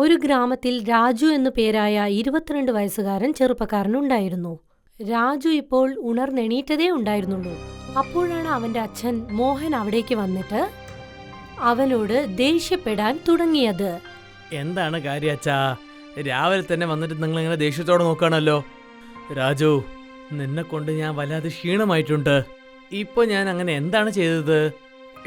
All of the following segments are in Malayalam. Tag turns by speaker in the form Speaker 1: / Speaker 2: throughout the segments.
Speaker 1: ഒരു ഗ്രാമത്തിൽ രാജു എന്നു പേരായ 22 വയസ്സുകാരൻ ചെറുപ്പക്കാരനുണ്ടായിരുന്നു. രാജു ഇപ്പോൾ ഉണർന്നെണീറ്റതേ ഉണ്ടായിരുന്നുള്ളൂ. അപ്പോഴാണ് അവന്റെ അച്ഛൻ മോഹൻ അവിടേക്ക് വന്നിട്ട് അവനോട് ദേഷ്യപ്പെടാൻ തുടങ്ങിയത്.
Speaker 2: എന്താണ് കാര്യം അച്ഛാ? രാവിലെ തന്നെ വന്നിട്ട് നിങ്ങൾ ഇങ്ങനെ ദേഷ്യത്തോടെ നോക്കുകയാണല്ലോ. രാജു, നിന്നെ കൊണ്ട് ഞാൻ വല്ലാതെ ക്ഷീണമായിട്ടുണ്ട്. ഇപ്പൊ ഞാൻ അങ്ങനെ എന്താണ് ചെയ്തത്?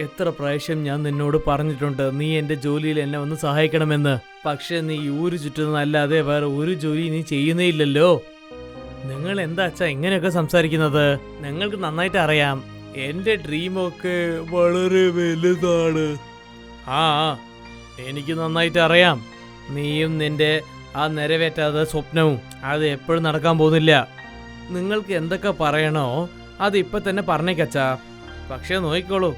Speaker 2: എത്ര പ്രാവശ്യം ഞാൻ നിന്നോട് പറഞ്ഞിട്ടുണ്ട് നീ എൻ്റെ ജോലിയിൽ എന്നെ ഒന്ന് സഹായിക്കണമെന്ന്. പക്ഷെ നീ ഊര് ചുറ്റുന്നതല്ലാതെ വേറെ ഒരു ജോലി നീ ചെയ്യുന്നേ ഇല്ലല്ലോ. നിങ്ങൾ എന്താ അച്ഛാ ഇങ്ങനെയൊക്കെ സംസാരിക്കുന്നത്? നിങ്ങൾക്ക് നന്നായിട്ട് അറിയാം എൻ്റെ ഡ്രീമൊക്കെ വളരെ വലുതാണ്. ആ, എനിക്ക് നന്നായിട്ട് അറിയാം. നീയും നിന്റെ ആ നിറവേറ്റാത്ത സ്വപ്നവും അത് എപ്പോഴും നടക്കാൻ പോകുന്നില്ല. നിങ്ങൾക്ക് എന്തൊക്കെ പറയണോ അത് ഇപ്പം തന്നെ പറഞ്ഞേക്കച്ചാ. പക്ഷേ നോക്കിക്കോളൂ,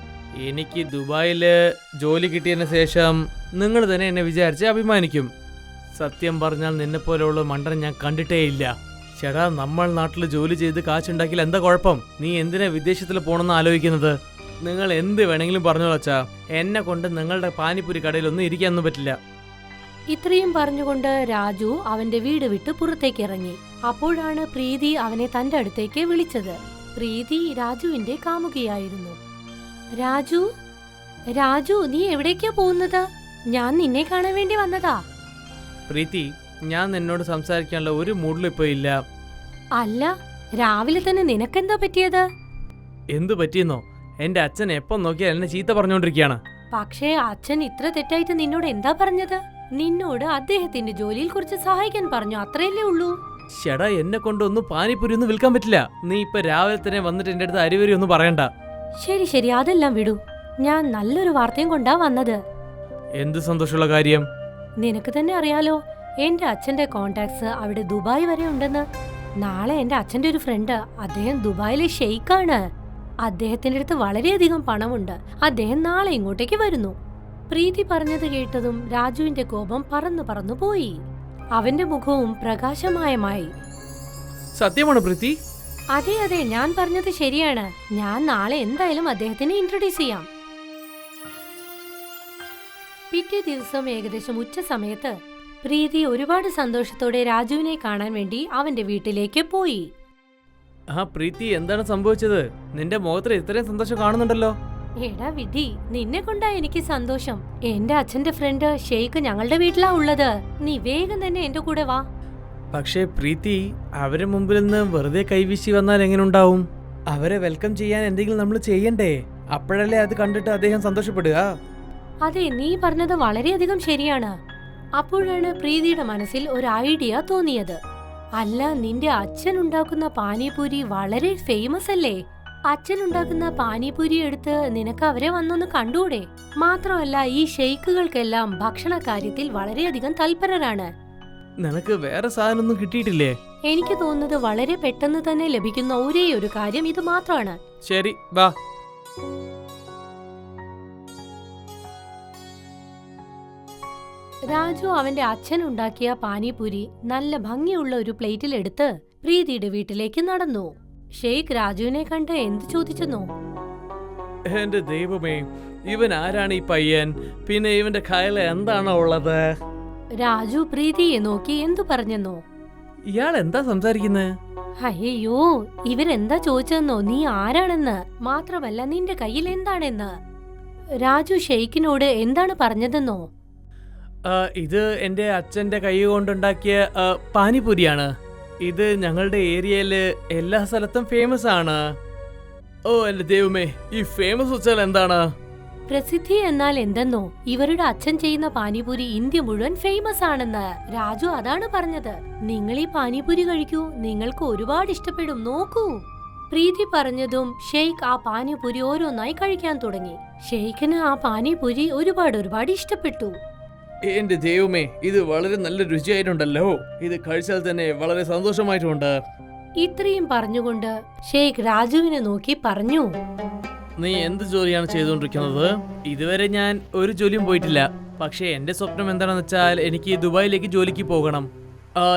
Speaker 2: എനിക്ക് ദുബായിൽ ജോലി കിട്ടിയതിന് ശേഷം നിങ്ങൾ തന്നെ എന്നെ വിചാരിച്ച് അഭിമാനിക്കും. സത്യം പറഞ്ഞാൽ നിന്നെപ്പോലെയുള്ള മണ്ടൻ ഞാൻ കണ്ടിട്ടേ ഇല്ല. ചേട്ടാ, നമ്മൾ നാട്ടിൽ ജോലി ചെയ്ത് കാശുണ്ടാക്കിയാൽ എന്താ കുഴപ്പം? നീ എന്തിനാ വിദേശത്തിൽ പോകണമെന്ന് ആലോചിക്കുന്നത്? നിങ്ങൾ എന്ത് വേണമെങ്കിലും പറഞ്ഞോളച്ചാ, എന്നെ കൊണ്ട് നിങ്ങളുടെ പാനിപ്പൂരി കടയിലൊന്നും ഇരിക്കാനൊന്നും പറ്റില്ല.
Speaker 1: ഇത്രയും പറഞ്ഞുകൊണ്ട് രാജു അവന്റെ വീട് വിട്ട് പുറത്തേക്ക് ഇറങ്ങി. അപ്പോഴാണ് പ്രീതി അവനെ തന്റെ അടുത്തേക്ക് വിളിച്ചത്. പ്രീതി രാജുവിന്റെ കാമുകിയായിരുന്നു. രാജു, രാജു, നീ എവിടേക്കാ പോകുന്നത്? ഞാൻ നിന്നെ കാണാൻ വേണ്ടി വന്നതാ.
Speaker 2: പ്രീതി, ഞാൻ നിന്നോട് സംസാരിക്കാനുള്ള ഒരു മൂഡിലും ഇപ്പൊ ഇല്ല.
Speaker 1: അല്ല, രാവിലെ തന്നെ നിനക്കെന്താ പറ്റിയത്?
Speaker 2: എന്തു പറ്റിയെന്നോ? എന്റെ അച്ഛൻ എപ്പം നോക്കിയാൽ എന്നെ ചീത്ത പറഞ്ഞോണ്ടിരിക്കുകയാണ്.
Speaker 1: പക്ഷേ അച്ഛൻ ഇത്ര തെറ്റായിട്ട് നിന്നോട് എന്താ പറഞ്ഞത്? നിന്നോട് അദ്ദേഹത്തിന്റെ ജോലിയിൽ കുറച്ച് സഹായിക്കാൻ പറഞ്ഞു, അത്രയല്ലേ ഉള്ളൂ.
Speaker 2: ചേടാ, എന്നെ കൊണ്ടൊന്നും പാനിപ്പൂരി ഒന്നും വിൽക്കാൻ പറ്റില്ല. നീ ഇപ്പൊ രാവിലെ തന്നെ വന്നിട്ട് എന്റെ അടുത്ത് അരിവരി ഒന്നും പറയണ്ട.
Speaker 1: ശരി ശരി, അതെല്ലാം വിടൂ. ഞാൻ നല്ലൊരു വാർത്തയും കൊണ്ടാ വന്നത്.
Speaker 2: എന്ത് സന്തോഷമുള്ള കാര്യം?
Speaker 1: നിനക്ക് തന്നെ അറിയാലോ, എന്റെ അച്ഛന്റെ കോണ്ടാക്ട്സ് അവിടെ ദുബായ് വരെ ഉണ്ടെന്ന്. നാളെ എന്റെ അച്ഛന്റെ ഒരു ഫ്രണ്ട്, അദ്ദേഹം ദുബായിലെ ഷെയ്ഖാണ്. അദ്ദേഹത്തിന്റെ അടുത്ത് വളരെയധികം പണമുണ്ട്. അദ്ദേഹം നാളെ ഇങ്ങോട്ടേക്ക് വരുന്നു. പ്രീതി പറഞ്ഞത് കേട്ടതും രാജുവിന്റെ കോപം പറന്നു പറന്നു പോയി. അവന്റെ മുഖവും പ്രകാശമയമായി.
Speaker 2: സത്യമാണ് പ്രീതി?
Speaker 1: അതെ അതെ, ഞാൻ പറഞ്ഞത് ശരിയാണ്. ഞാൻ നാളെ എന്തായാലും അദ്ദേഹത്തിനെ ഇൻട്രൊഡ്യൂസ് ചെയ്യാം. പിറ്റേ ദിവസം ഏകദേശം ഉച്ച സമയത്ത് പ്രീതി ഒരുപാട് സന്തോഷത്തോടെ രാജുവിനെ കാണാൻ വേണ്ടി അവന്റെ വീട്ടിലേക്ക് പോയി.
Speaker 2: ആ പ്രീതി, എന്താണ് സംഭവിച്ചത്? നിന്റെ മുഖത്തിൽ ഇത്രയും സന്തോഷം കാണുന്നുണ്ടല്ലോ.
Speaker 1: എടാ വിധി, നിന്നെ കൊണ്ടാ എനിക്ക് സന്തോഷം. എന്റെ അച്ഛന്റെ ഫ്രണ്ട് ഷെയ്ഖ് ഞങ്ങളുടെ വീട്ടിലാ ഉള്ളത്. നീ വേഗം തന്നെ എന്റെ കൂടെ വാ.
Speaker 2: പക്ഷേ പ്രീതി, അവരെ മുമ്പിൽ നിന്ന് വെറുതെ കൈവീശി വന്നാൽ എങ്ങനെ ഉണ്ടാവും? അവരെ വെൽക്കം ചെയ്യാൻ എന്തെങ്കിലും നമ്മൾ ചെയ്യണ്ടേ? അപ്പോഴല്ലേ അത് കണ്ടിട്ട് അദ്ദേഹം സന്തോഷപ്പെടുക.
Speaker 1: അതെ, നീ പറഞ്ഞത് വളരെയധികം ശരിയാണ്. അപ്പോഴാണ് പ്രീതിയുടെ മനസ്സിൽ ഒരു ഐഡിയ തോന്നിയത്. അല്ല, നിന്റെ അച്ഛൻ ഉണ്ടാക്കുന്ന പാനിപൂരി വളരെ ഫേമസ് അല്ലേ? അച്ഛൻ ഉണ്ടാക്കുന്ന പാനിപൂരി എടുത്ത് നിനക്ക് അവരെ വന്നൊന്ന് കണ്ടൂടെ? മാത്രമല്ല, ഈ ഷെയ്ഖുകൾക്കെല്ലാം ഭക്ഷണ കാര്യത്തിൽ വളരെയധികം തൽപരരാണ്.
Speaker 2: നിനക്ക് വേറെ സാധനമൊന്നും കിട്ടിയിട്ടില്ലേ?
Speaker 1: എനിക്ക് തോന്നുന്നത് വളരെ പെട്ടെന്ന് തന്നെ ലഭിക്കുന്ന ഒരേ ഒരു കാര്യം ഇത് മാത്രമാണ്.
Speaker 2: ശരി, വാ.
Speaker 1: രാജു അവന്റെ അച്ഛൻ ഉണ്ടാക്കിയ പാനിപൂരി നല്ല ഭംഗിയുള്ള ഒരു പ്ലേറ്റിൽ എടുത്ത് പ്രീതിയുടെ വീട്ടിലേക്ക് നടന്നു. ഷെയ്ഖ് രാജുവിനെ കണ്ട് എന്ത് ചോദിച്ചെന്നോ?
Speaker 2: എന്റെ ദൈവമേ, ഇവൻ ആരാണ് ഈ പയ്യൻ? പിന്നെ ഇവന്റെ കയ്യിൽ എന്താണോ ഉള്ളത്?
Speaker 1: രാജു പ്രീതിയെ നോക്കി എന്തു പറഞ്ഞെന്നോ?
Speaker 2: ഇയാൾ എന്താ സംസാരിക്കുന്നത്?
Speaker 1: അയ്യോ, ഇവരെന്താ ചോദിച്ചെന്നോ? നീ ആരാണെന്ന്, മാത്രമല്ല നിന്റെ കയ്യിൽ എന്താണെന്ന്. രാജു ഷെയ്ഖിനോട് എന്താണ് പറഞ്ഞതെന്നോ?
Speaker 2: ഇത് എന്റെ അച്ഛന്റെ കൈ കൊണ്ടുണ്ടാക്കിയ പാനിപൂരിയാണ്. ഇത് ഞങ്ങളുടെ ഏരിയയില് എല്ലാ സ്ഥലത്തും ഫേമസ് ആണ്. ഓ എന്റെ ദൈവമേ, ഈ ഫേമസ് വെച്ചാൽ എന്താണ്?
Speaker 1: പ്രസിദ്ധി എന്നാൽ എന്തെന്നോ? ഇവരുടെ അച്ഛൻ ചെയ്യുന്ന പാനിപൂരി ഇന്ത്യ മുഴുവൻ ഫേമസ് ആണെന്ന്. രാജു അതാണ് പറഞ്ഞത്. നിങ്ങൾ ഈ പാനിപൂരി കഴിക്കൂ, നിങ്ങൾക്ക് ഒരുപാട് ഇഷ്ടപ്പെടും, നോക്കൂ. പ്രീതി പറഞ്ഞതും ഷെയ്ഖ് ആ പാനിപൂരി ഓരോന്നായി കഴിക്കാൻ തുടങ്ങി. ഷെയ്ഖിന് ആ പാനിപൂരി ഒരുപാട് ഇഷ്ടപ്പെട്ടു.
Speaker 2: എന്റെ ദൈവമേ, ഇത് വളരെ നല്ല രുചിയായിട്ടുണ്ടല്ലോ. ഇത് കഴിച്ചാൽ തന്നെ വളരെ സന്തോഷമായിട്ടുണ്ട്.
Speaker 1: ഇത്രയും പറഞ്ഞുകൊണ്ട് ഷെയ്ഖ് രാജുവിനെ നോക്കി പറഞ്ഞു,
Speaker 2: നീ എന്ത് ജോലിയാണ് ചെയ്തുകൊണ്ടിരിക്കുന്നത്? ഇതുവരെ ഞാൻ ഒരു ജോലിയും പോയിട്ടില്ല. പക്ഷേ എന്റെ സ്വപ്നം എന്താണെന്ന് വെച്ചാൽ എനിക്ക് ദുബായിലേക്ക് ജോലിക്ക് പോകണം.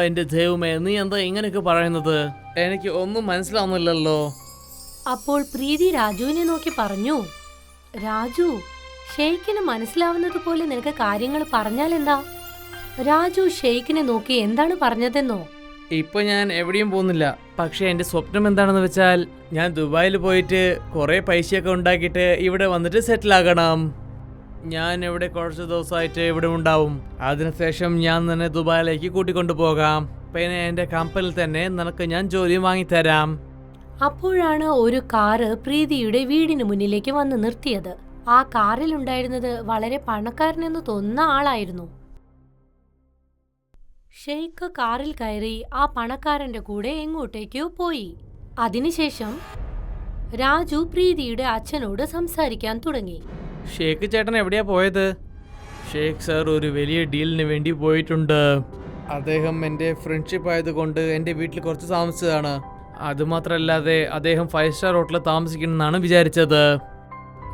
Speaker 2: എന്റെ ദൈവമേ, നീ എന്താ ഇങ്ങനെയൊക്കെ പറയുന്നത്? എനിക്ക് ഒന്നും മനസ്സിലാവുന്നില്ലല്ലോ.
Speaker 1: അപ്പോൾ പ്രീതി രാജുവിനെ നോക്കി പറഞ്ഞു, രാജു, ഷെയ്ഖിന് മനസ്സിലാവുന്നത് പോലെ നിനക്ക് കാര്യങ്ങൾ പറഞ്ഞാൽ എന്താ? രാജു ഷെയ്ഖിനെ നോക്കി എന്താണ് പറഞ്ഞതെന്നോ?
Speaker 2: ഇപ്പൊ ഞാൻ എവിടെയും പോകുന്നില്ല. പക്ഷെ എന്റെ സ്വപ്നം എന്താണെന്ന് വെച്ചാൽ ഞാൻ ദുബായിൽ പോയിട്ട് കുറെ പൈസയൊക്കെ ഉണ്ടാക്കിയിട്ട് ഇവിടെ വന്നിട്ട് സെറ്റിൽ ആകണം. ഞാൻ ഇവിടെ കുറച്ച് ദിവസമായിട്ട് ഇവിടെ ഉണ്ടാവും. അതിനുശേഷം ഞാൻ തന്നെ ദുബായിലേക്ക് കൂട്ടിക്കൊണ്ടു പോകാം. പിന്നെ എന്റെ കമ്പനിയിൽ തന്നെ നിനക്ക് ഞാൻ ജോലിയും വാങ്ങിത്തരാം.
Speaker 1: അപ്പോഴാണ് ഒരു കാറ് പ്രീതിയുടെ വീടിന് മുന്നിലേക്ക് വന്ന് നിർത്തിയത്. ആ കാറിൽ ഉണ്ടായിരുന്നത് വളരെ പണക്കാരനെന്ന് തോന്നുന്ന ആളായിരുന്നു. ഷെയ്ഖ് കാറിൽ കയറി ആ പണക്കാരന്റെ കൂടെ എങ്ങോട്ടേക്കോ പോയി. അതിനുശേഷം രാജു പ്രീതിയുടെ അച്ഛനോട് സംസാരിക്കാൻ തുടങ്ങി.
Speaker 2: ഷേഖ് ചേട്ടൻ എവിടെയാ പോയത്? ഷേഖ് സാർ ഒരു വലിയ ഡീലിന് വേണ്ടി പോയിട്ടുണ്ട്. അദ്ദേഹം എൻ്റെ ഫ്രണ്ട്ഷിപ്പ് ആയതുകൊണ്ട് എൻ്റെ വീട്ടിൽ കുറച്ച് താമസിച്ചതാണ്. അതുമാത്രമല്ലാതെ അദ്ദേഹം 5 സ്റ്റാർ ഹോട്ടലിൽ താമസിക്കണമെന്നാണ് വിചാരിച്ചത്.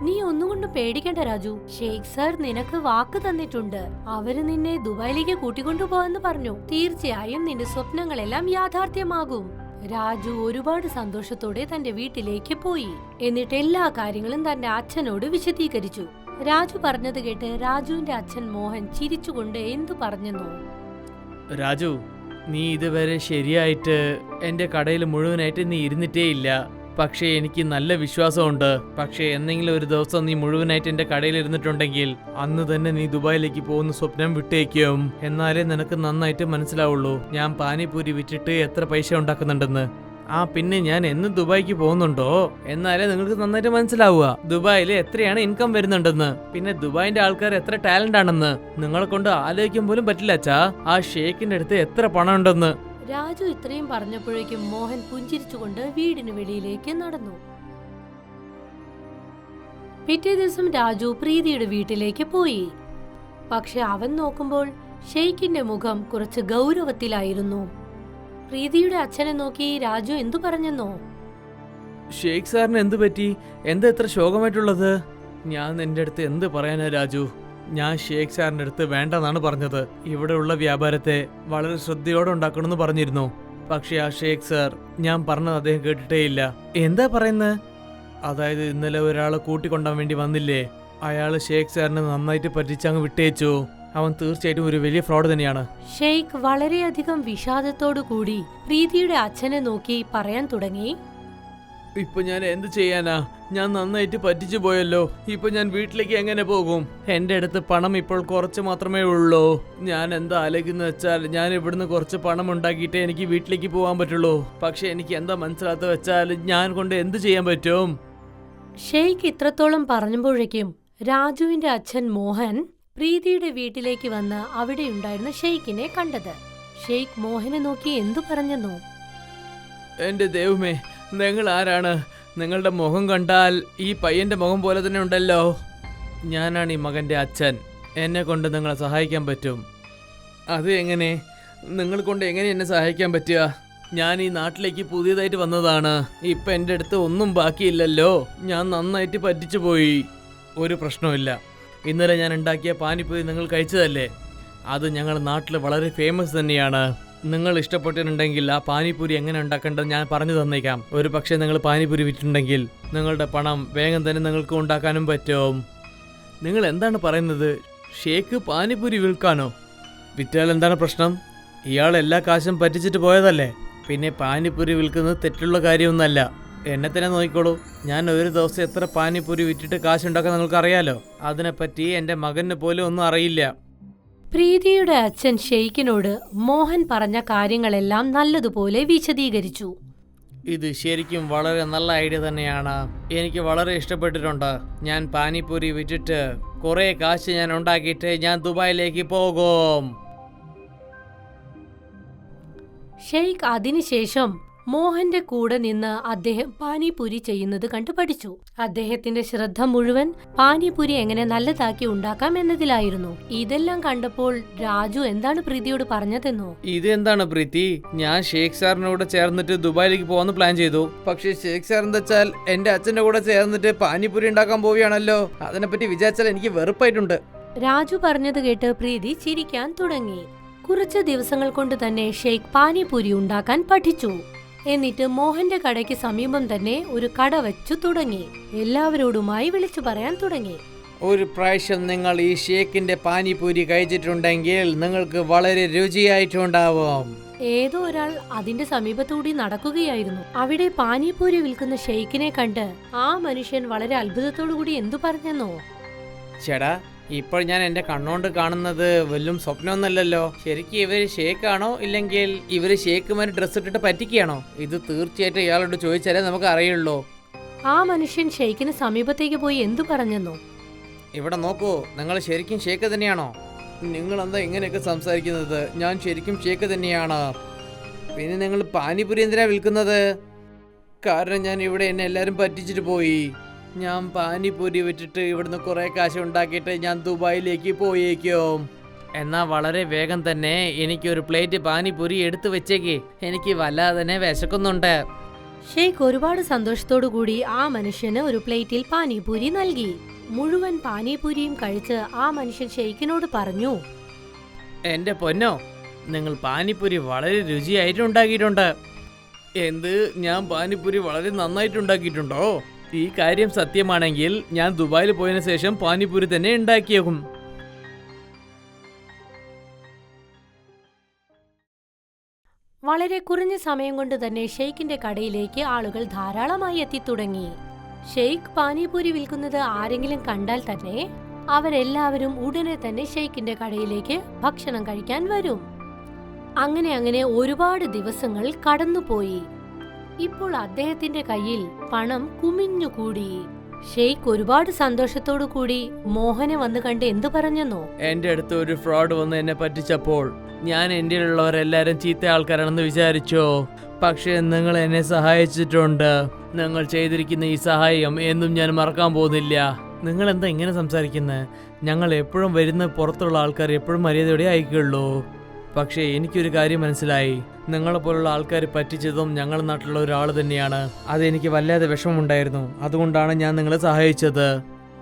Speaker 1: നീ ഒന്നുകൊണ്ടും പേടിക്കണ്ട രാജു. ഷെയ്ഖ് സാർ നിനക്ക് വാക്ക് തന്നിട്ടുണ്ട്. അവര് നിന്നെ ദുബായിലേക്ക് കൂട്ടിക്കൊണ്ടുപോകാന്ന് പറഞ്ഞു. തീർച്ചയായും നിന്റെ സ്വപ്നങ്ങളെല്ലാം യാഥാർത്ഥ്യമാകും. രാജു ഒരുപാട് സന്തോഷത്തോടെ തന്റെ വീട്ടിലേക്ക് പോയി. എന്നിട്ട് എല്ലാ കാര്യങ്ങളും തന്റെ അച്ഛനോട് വിശദീകരിച്ചു. രാജു പറഞ്ഞത് കേട്ട് രാജുവിന്റെ അച്ഛൻ മോഹൻ ചിരിച്ചുകൊണ്ട് എന്തു പറഞ്ഞെന്നോ?
Speaker 2: രാജു, നീ ഇതുവരെ ശരിയായിട്ട് എൻ്റെ കടയിൽ മുഴുവനായിട്ട് നീ ഇരുന്നിട്ടേ ഇല്ല. പക്ഷേ എനിക്ക് നല്ല വിശ്വാസമുണ്ട്. പക്ഷേ എന്തെങ്കിലും ഒരു ദിവസം നീ മുഴുവനായിട്ട് എൻ്റെ കടയിൽ ഇരുന്നിട്ടുണ്ടെങ്കിൽ അന്ന് തന്നെ നീ ദുബായിലേക്ക് പോകുന്ന സ്വപ്നം വിട്ടേക്കും. എന്നാലേ നിനക്ക് നന്നായിട്ട് മനസ്സിലാവുള്ളൂ ഞാൻ പാനിപൂരി വിറ്റിട്ട് എത്ര പൈസ ഉണ്ടാക്കുന്നുണ്ടെന്ന്. പിന്നെ ഞാൻ എന്ന് ദുബായിക്ക് പോകുന്നുണ്ടോ എന്നാലേ നിങ്ങൾക്ക് നന്നായിട്ട് മനസ്സിലാവുക ദുബായിൽ എത്രയാണ് ഇൻകം വരുന്നുണ്ടെന്ന്. പിന്നെ ദുബായിന്റെ ആൾക്കാർ എത്ര ടാലന്റ് ആണെന്ന് നിങ്ങളെ കൊണ്ട് ആലോചിക്കാൻ പോലും പറ്റില്ല അച്ഛാ. ആ ഷേഖിന്റെ അടുത്ത് എത്ര പണം ഉണ്ടെന്ന്.
Speaker 1: രാജു ഇത്രയും പറഞ്ഞപ്പോഴേക്കും മോഹൻ പുഞ്ചിരിച്ചുകൊണ്ട് വീടിന് വെളിയിലേക്ക് നടന്നു. പിറ്റേ ദിവസം രാജു പ്രീതിയുടെ വീട്ടിലേക്ക് പോയി. പക്ഷെ അവൻ നോക്കുമ്പോൾ ഷെയ്ഖിന്റെ മുഖം കുറച്ച് ഗൗരവത്തിലായിരുന്നു. പ്രീതിയുടെ അച്ഛനെ നോക്കി രാജു എന്തു പറഞ്ഞെന്നോ?
Speaker 2: ഷേഖ് സാറിന് എന്തു പറ്റി? എന്താ ഇത്ര ശോകമായിട്ടുള്ളത്? ഞാൻ നിന്റെ അടുത്ത് എന്ത് പറയാനാ രാജു? ഞാൻ ഷേഖ് സാറിന്റെ അടുത്ത് വേണ്ടെന്നാണ് പറഞ്ഞത്. ഇവിടെയുള്ള വ്യാപാരത്തെ വളരെ ശ്രദ്ധയോടെ ഉണ്ടാക്കണമെന്ന് പറഞ്ഞിരുന്നു. പക്ഷെ ആ ഷേഖ് സാർ ഞാൻ പറഞ്ഞത് അദ്ദേഹം കേട്ടിട്ടേ ഇല്ല. എന്താ പറയുന്നത്? അതായത് ഇന്നലെ ഒരാളെ കൂട്ടിക്കൊണ്ടാൻ വേണ്ടി വന്നില്ലേ, അയാള് ഷേഖ് സാറിനെ നന്നായിട്ട് പറ്റിച്ചങ്ങ് വിട്ടേച്ചു. അവൻ തീർച്ചയായിട്ടും ഒരു വലിയ ഫ്രോഡ് തന്നെയാണ്.
Speaker 1: ഷെയ്ഖ് വളരെയധികം വിഷാദത്തോടു കൂടി പ്രീതിയുടെ അച്ഛനെ നോക്കി പറയാൻ തുടങ്ങി.
Speaker 2: ഇപ്പൊ ഞാൻ എന്ത് ചെയ്യാനാ? ഞാൻ നന്നായിട്ട് പറ്റിച്ചു പോയല്ലോ. ഇപ്പൊ ഞാൻ വീട്ടിലേക്ക് എങ്ങനെ പോകും? എന്റെ അടുത്ത് പണം ഇപ്പോൾ കുറച്ച് മാത്രമേ ഉള്ളൂ. ഞാൻ എന്താ ആലോചിക്കുന്ന വെച്ചാൽ ഞാൻ ഇവിടുന്ന് കുറച്ച് പണം ഉണ്ടാക്കിയിട്ടേ എനിക്ക് വീട്ടിലേക്ക് പോകാൻ പറ്റുള്ളൂ. പക്ഷെ എനിക്ക് എന്താ മനസ്സിലാത്ത വെച്ചാൽ ഞാൻ കൊണ്ട് എന്ത് ചെയ്യാൻ പറ്റും?
Speaker 1: ഷെയ്ഖ് ഇത്രത്തോളം പറഞ്ഞപ്പോഴേക്കും രാജുവിന്റെ അച്ഛൻ മോഹൻ പ്രീതിയുടെ വീട്ടിലേക്ക് വന്ന് അവിടെ ഉണ്ടായിരുന്ന ഷെയ്ഖിനെ കണ്ടത്. ഷെയ്ഖ് മോഹനെ നോക്കി എന്തു പറഞ്ഞെന്നോ?
Speaker 2: എന്റെ ദൈവമേ, നിങ്ങൾ ആരാണ്? നിങ്ങളുടെ മുഖം കണ്ടാൽ ഈ പയ്യന്റെ മുഖം പോലെ തന്നെ ഉണ്ടല്ലോ. ഞാനാണ് ഈ മകന്റെ അച്ഛൻ. എന്നെ കൊണ്ട് നിങ്ങളെ സഹായിക്കാൻ പറ്റും. അത് എങ്ങനെ? നിങ്ങൾ കൊണ്ട് എങ്ങനെ എന്നെ സഹായിക്കാൻ പറ്റുക? ഞാൻ ഈ നാട്ടിലേക്ക് പുതിയതായിട്ട് വന്നതാണ്. ഇപ്പം എൻ്റെ അടുത്ത് ഒന്നും ബാക്കിയില്ലല്ലോ. ഞാൻ നന്നായിട്ട് പറ്റിച്ചു പോയി. ഒരു പ്രശ്നമില്ല. ഇന്നലെ ഞാൻ ഉണ്ടാക്കിയ പാനിപ്പൂരി നിങ്ങൾ കഴിച്ചതല്ലേ? അത് ഞങ്ങളുടെ നാട്ടിൽ വളരെ ഫേമസ് തന്നെയാണ്. നിങ്ങൾ ഇഷ്ടപ്പെട്ടിട്ടുണ്ടെങ്കിൽ ആ പാനിപ്പൂരി എങ്ങനെ ഉണ്ടാക്കേണ്ടത് ഞാൻ പറഞ്ഞു തന്നേക്കാം. ഒരു പക്ഷേ നിങ്ങൾ പാനിപ്പൂരി വിറ്റിട്ടുണ്ടെങ്കിൽ നിങ്ങളുടെ പണം വേഗം തന്നെ നിങ്ങൾക്ക് ഉണ്ടാക്കാനും പറ്റും. നിങ്ങൾ എന്താണ് പറയുന്നത്? ഷേഖ് പാനിപ്പൂരി വിൽക്കാനോ? വിറ്റാൽ എന്താണ് പ്രശ്നം? ഇയാൾ എല്ലാ കാശും പറ്റിച്ചിട്ട് പോയതല്ലേ. പിന്നെ പാനിപ്പൂരി വിൽക്കുന്നത് തെറ്റുള്ള കാര്യമൊന്നുമല്ല. എന്നെ തന്നെ നോക്കിക്കോളൂ. ഞാൻ ഒരു ദിവസം എത്ര പാനിപ്പൂരി വിറ്റിട്ട് കാശുണ്ടാക്കാൻ നിങ്ങൾക്ക് അറിയാലോ. അതിനെപ്പറ്റി എൻ്റെ മകന് പോലും ഒന്നും അറിയില്ല.
Speaker 1: പ്രീതിയുടെ അച്ഛൻ ഷെയ്ഖിനോട് മോഹൻ പറഞ്ഞ കാര്യങ്ങളെല്ലാം നല്ലതുപോലെ വിശദീകരിച്ചു.
Speaker 2: ഇത് ശരിക്കും വളരെ നല്ല ഐഡിയ തന്നെയാണ്. എനിക്ക് വളരെ ഇഷ്ടപ്പെട്ടിട്ടുണ്ട്. ഞാൻ പാനിപ്പൂരി വിറ്റിട്ട് കുറേ കാശ് ഞാൻ ഉണ്ടാക്കിയിട്ട് ഞാൻ ദുബായിലേക്ക് പോകും.
Speaker 1: ഷെയ്ഖ് അതിനുശേഷം മോഹന്റെ കൂടെ നിന്ന് അദ്ദേഹം പാനിപൂരി ചെയ്യുന്നത് കണ്ടു പഠിച്ചു. അദ്ദേഹത്തിന്റെ ശ്രദ്ധ മുഴുവൻ പാനിപൂരി എങ്ങനെ നല്ലതാക്കി ഉണ്ടാക്കാം എന്നതിലായിരുന്നു. ഇതെല്ലാം കണ്ടപ്പോൾ രാജു എന്താണ് പ്രീതിയോട് പറഞ്ഞതെന്നോ?
Speaker 2: ഇതെന്താണ് പ്രീതി? ഞാൻ ഷേഖ് സാറിനോട് ചേർന്നിട്ട് ദുബായിലേക്ക് പോകാൻ പ്ലാൻ ചെയ്തു. പക്ഷേ ഷേഖ് സാർ എന്താ വെച്ചാൽ എന്റെ അച്ഛന്റെ കൂടെ ചേർന്നിട്ട് പാനിപൂരി ഉണ്ടാക്കാൻ പോവുകയാണല്ലോ. അതിനെപ്പറ്റി വിചാരിച്ചാൽ എനിക്ക് വെറുപ്പായിട്ടുണ്ട്.
Speaker 1: രാജു പറഞ്ഞത് കേട്ട് പ്രീതി ചിരിക്കാൻ തുടങ്ങി. കുറച്ച് ദിവസങ്ങൾ കൊണ്ട് തന്നെ ഷെയ്ഖ് പാനിപൂരി ഉണ്ടാക്കാൻ പഠിച്ചു. എന്നിട്ട് മോഹന്റെ കടയ്ക്ക് സമീപം തന്നെ ഒരു കട വെച്ചു തുടങ്ങി. എല്ലാവരോടുമായി വിളിച്ചു പറയാൻ തുടങ്ങി.
Speaker 2: ഒരു പ്രാവശ്യം നിങ്ങൾ ഈ ഷേക്കിന്റെ പാനിപൂരി കഴിച്ചിട്ടുണ്ടെങ്കിൽ നിങ്ങൾക്ക് വളരെ രുചിയായിട്ടുണ്ടാവും.
Speaker 1: ഏതോ ഒരാൾ അതിന്റെ സമീപത്തൂടി നടക്കുകയായിരുന്നു. അവിടെ പാനിപൂരി വിൽക്കുന്ന ഷെയ്ക്കിനെ കണ്ട് ആ മനുഷ്യൻ വളരെ അത്ഭുതത്തോടു കൂടി എന്തു പറഞ്ഞെന്നോ,
Speaker 2: ചേടാ, ഇപ്പോൾ ഞാൻ എന്റെ കണ്ണോണ്ട് കാണുന്നത് വല്ലും സ്വപ്നമൊന്നല്ലല്ലോ. ശരിക്കും ഇവര് ഷേക്കാണോ ഇല്ലെങ്കിൽ ഇവര് ഷേക്കുമാര് ഡ്രസ് ഇട്ടിട്ട് പറ്റിക്കുകയാണോ? ഇത് തീർച്ചയായിട്ടും ഇയാളോട് ചോദിച്ചാലേ നമുക്ക് അറിയുള്ളൂ.
Speaker 1: ആ മനുഷ്യൻ ഷെയ്ക്കിന് സമീപത്തേക്ക് പോയി എന്തു പറഞ്ഞെന്നോ,
Speaker 2: ഇവിടെ നോക്കൂ, നിങ്ങൾ ശരിക്കും ഷേക്ക് തന്നെയാണോ? നിങ്ങൾ എന്താ ഇങ്ങനെയൊക്കെ സംസാരിക്കുന്നത്? ഞാൻ ശരിക്കും ഷേക്ക് തന്നെയാണ്. പിന്നെ നിങ്ങൾ പാനിപൂരി എന്തിനാ വിൽക്കുന്നത്? കാരണം ഞാൻ ഇവിടെ എന്നെ എല്ലാവരും പറ്റിച്ചിട്ട് പോയി. ഞാൻ പാനിപൂരി വിറ്റിട്ട് ഇവിടുന്ന് കുറേ കാശ് ഉണ്ടാക്കിയിട്ട് ഞാൻ ദുബായിലേക്ക് പോയേക്കും. എന്നാ വളരെ വേഗം തന്നെ എനിക്കൊരു പ്ലേറ്റ് പാനിപൂരി എടുത്തു വെച്ചേക്ക്. എനിക്ക് വല്ലാതെ തന്നെ വിശക്കുന്നുണ്ട്.
Speaker 1: ഷെയ്ഖ് ഒരുപാട് സന്തോഷത്തോടു കൂടി ആ മനുഷ്യന് ഒരു പ്ലേറ്റിൽ പാനിപൂരി നൽകി. മുഴുവൻ പാനിപൂരിയും കഴിച്ച് ആ മനുഷ്യൻ ഷെയ്ഖിനോട് പറഞ്ഞു,
Speaker 2: എന്റെ പൊന്നോ, നിങ്ങൾ പാനിപൂരി വളരെ രുചിയായിട്ട് ഉണ്ടാക്കിയിട്ടുണ്ട്. എന്ത്, ഞാൻ പാനിപൂരി വളരെ നന്നായിട്ടുണ്ടാക്കിയിട്ടുണ്ടോ? ഈ കാര്യം സത്യമാണെങ്കിൽ ഞാൻ ദുബായിൽ പോയതിനു ശേഷം പാനിപൂരി തന്നെ ഉണ്ടാക്കിയേക്കും.
Speaker 1: വളരെ കുറഞ്ഞ സമയം കൊണ്ട് തന്നെ ഷെയ്ഖിന്റെ കടയിലേക്ക് ആളുകൾ ധാരാളമായി എത്തിത്തുടങ്ങി. ഷെയ്ഖ് പാനിപൂരി വിൽക്കുന്നത് ആരെങ്കിലും കണ്ടാൽ തന്നെ അവരെല്ലാവരും ഉടനെ തന്നെ ഷെയ്ഖിന്റെ കടയിലേക്ക് ഭക്ഷണം കഴിക്കാൻ വരും. അങ്ങനെ ഒരുപാട് ദിവസങ്ങൾ കടന്നുപോയി. ഇപ്പോൾ അദ്ദേഹത്തിന്റെ കയ്യിൽ പണം കുമിഞ്ഞുകൂടി. ഷെയ്ഖ് ഒരുപാട് സന്തോഷത്തോടു കൂടി മോഹനെ വന്ന് കണ്ട് എന്തു പറഞ്ഞെന്നോ,
Speaker 2: എന്റെ അടുത്ത് ഒരു ഫ്രോഡ് വന്ന് എന്നെ പറ്റിച്ചപ്പോൾ ഞാൻ എന്റെ ഉള്ളവരെല്ലാരും ചീത്ത ആൾക്കാരാണെന്ന് വിചാരിച്ചോ. പക്ഷേ നിങ്ങൾ എന്നെ സഹായിച്ചിട്ടുണ്ട്. നിങ്ങൾ ചെയ്തിരിക്കുന്ന ഈ സഹായം എന്നും ഞാൻ മറക്കാൻ പോകുന്നില്ല. നിങ്ങൾ എന്താ ഇങ്ങനെ സംസാരിക്കുന്നത്? ഞങ്ങൾ എപ്പോഴും വരുന്ന പുറത്തുള്ള ആൾക്കാർ എപ്പോഴും മര്യാദയോടെ അയക്കുള്ളൂ. പക്ഷേ എനിക്കൊരു കാര്യം മനസ്സിലായി, നിങ്ങളെപ്പോലുള്ള ആൾക്കാർ പറ്റിച്ചതും ഞങ്ങളുടെ നാട്ടിലുള്ള ഒരാൾ തന്നെയാണ്. അതെനിക്ക് വല്ലാതെ വിഷമമുണ്ടായിരുന്നു. അതുകൊണ്ടാണ് ഞാൻ നിങ്ങളെ സഹായിച്ചത്.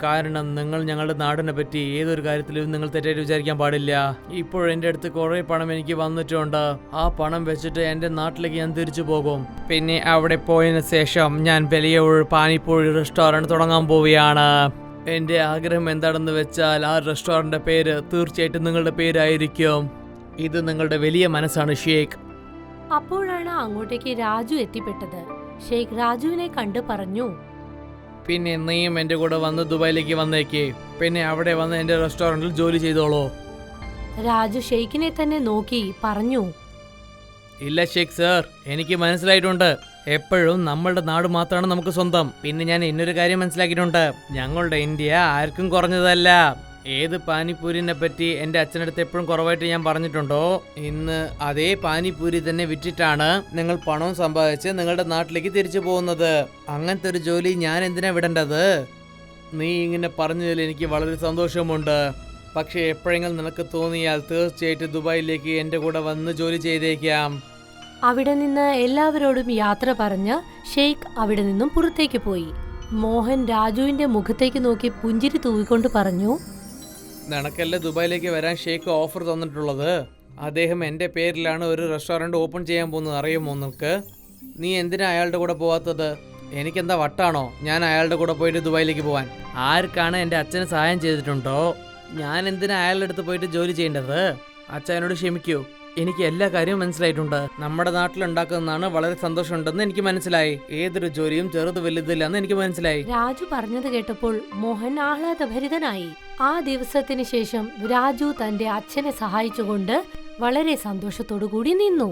Speaker 2: കാരണം നിങ്ങൾ ഞങ്ങളുടെ നാടിനെ പറ്റി ഏതൊരു കാര്യത്തിലും നിങ്ങൾ തെറ്റായിട്ട് വിചാരിക്കാൻ പാടില്ല. ഇപ്പോൾ എൻ്റെ അടുത്ത് കുറേ പണം എനിക്ക് വന്നിട്ടുണ്ട്. ആ പണം വെച്ചിട്ട് എൻ്റെ നാട്ടിലേക്ക് ഞാൻ തിരിച്ചു പോകും. പിന്നെ അവിടെ പോയതിനു ശേഷം ഞാൻ വലിയ ഒരു പാനിപ്പൂരി റെസ്റ്റോറൻറ്റ് തുടങ്ങാൻ പോവുകയാണ്. എൻ്റെ ആഗ്രഹം എന്താണെന്ന് വെച്ചാൽ ആ റെസ്റ്റോറൻറ്റിൻ്റെ പേര് തീർച്ചയായിട്ടും നിങ്ങളുടെ പേരായിരിക്കും. ഇത് നിങ്ങളുടെ വലിയ മനസ്സാണ് ഷേഖ്.
Speaker 1: അപ്പോഴാണ് അങ്ങോട്ടേക്ക് രാജു എത്തിപ്പെട്ടത്. ഷെയ്ഖ് രാജുവിനെ കണ്ട് പറഞ്ഞു,
Speaker 2: പിന്നെ നീയും എൻ്റെ കൂടെ വന്ന് ദുബായിലേക്ക് വന്നേക്ക്. പിന്നെ അവിടെ വന്ന് എൻ്റെ റെസ്റ്റോറൻറ്റിൽ ജോലി ചെയ്തോളൂ.
Speaker 1: രാജു ഷെയ്ഖിനെ തന്നെ നോക്കി പറഞ്ഞു,
Speaker 2: ഇല്ല ഷേഖ് സർ, എനിക്ക് മനസ്സിലായിട്ടുണ്ട്. എപ്പോഴും നമ്മളുടെ നാട് മാത്രമാണ് നമുക്ക് സ്വന്തം. പിന്നെ ഞാൻ ഇന്നൊരു കാര്യം മനസ്സിലാക്കിയിട്ടുണ്ട്, ഞങ്ങളുടെ ഇന്ത്യ ആർക്കും കുറഞ്ഞതല്ല. ഏത് പാനിപൂരിനെ പറ്റി എൻ്റെ അച്ഛനടുത്ത് എപ്പോഴും കുറവായിട്ട് ഞാൻ പറഞ്ഞിട്ടുണ്ടോ, ഇന്ന് അതേ പാനിപൂരി തന്നെ വിറ്റിട്ടാണ് നിങ്ങൾ പണവും സമ്പാദിച്ച് നിങ്ങളുടെ നാട്ടിലേക്ക് തിരിച്ചു പോകുന്നത്. അങ്ങനത്തെ ഒരു ജോലി ഞാൻ എന്തിനാ വിടേണ്ടത്? നീ ഇങ്ങനെ പറഞ്ഞതിൽ എനിക്ക് വളരെ സന്തോഷമുണ്ട്. പക്ഷേ എപ്പോഴെങ്കിലും നിനക്ക് തോന്നിയാൽ തീർച്ചയായിട്ടും ദുബായിലേക്ക് എൻ്റെ കൂടെ വന്ന് ജോലി ചെയ്തേക്കാം.
Speaker 1: അവിടെ നിന്ന് എല്ലാവരോടും യാത്ര പറഞ്ഞ് ഷെയ്ഖ് അവിടെ നിന്നും പുറത്തേക്ക് പോയി. മോഹൻ രാജുവിന്റെ മുഖത്തേക്ക് നോക്കി പുഞ്ചിരി തൂവിക്കൊണ്ട് പറഞ്ഞു,
Speaker 2: നിനക്കല്ലേ ദുബായിലേക്ക് വരാൻ ഷേഖ് ഓഫർ തന്നിട്ടുള്ളത്. അദ്ദേഹം എൻ്റെ പേരിലാണ് ഒരു റെസ്റ്റോറൻറ്റ് ഓപ്പൺ ചെയ്യാൻ പോകുന്നത്, അറിയുമോ നിനക്ക്? നീ എന്തിനാ അയാളുടെ കൂടെ പോവാത്തത്? എനിക്കെന്താ വട്ടാണോ ഞാൻ അയാളുടെ കൂടെ പോയിട്ട് ദുബായിലേക്ക് പോവാൻ? ആർക്കാണ് എൻ്റെ അച്ഛന് സഹായം ചെയ്തിട്ടുണ്ടോ ഞാൻ എന്തിനാ അയാളുടെ അടുത്ത് പോയിട്ട് ജോലി ചെയ്യേണ്ടത്? അച്ഛനോട് ക്ഷമിക്കൂ, എനിക്ക് എല്ലാ കാര്യവും മനസ്സിലായിട്ടുണ്ട്. നമ്മുടെ നാട്ടിലുണ്ടാക്കുന്നതാണ് വളരെ സന്തോഷമുണ്ടെന്ന് എനിക്ക് മനസ്സിലായി. ഏതൊരു ജോലിയും ചെറുത് വലുതില്ലെന്ന് എനിക്ക് മനസ്സിലായി.
Speaker 1: രാജു പറഞ്ഞത് കേട്ടപ്പോൾ മോഹൻ ആഹ്ലാദഭരിതനായി. ആ ദിവസത്തിന് ശേഷം രാജു തന്റെ അച്ഛനെ സഹായിച്ചുകൊണ്ട് വളരെ സന്തോഷത്തോടു കൂടി നിന്നു.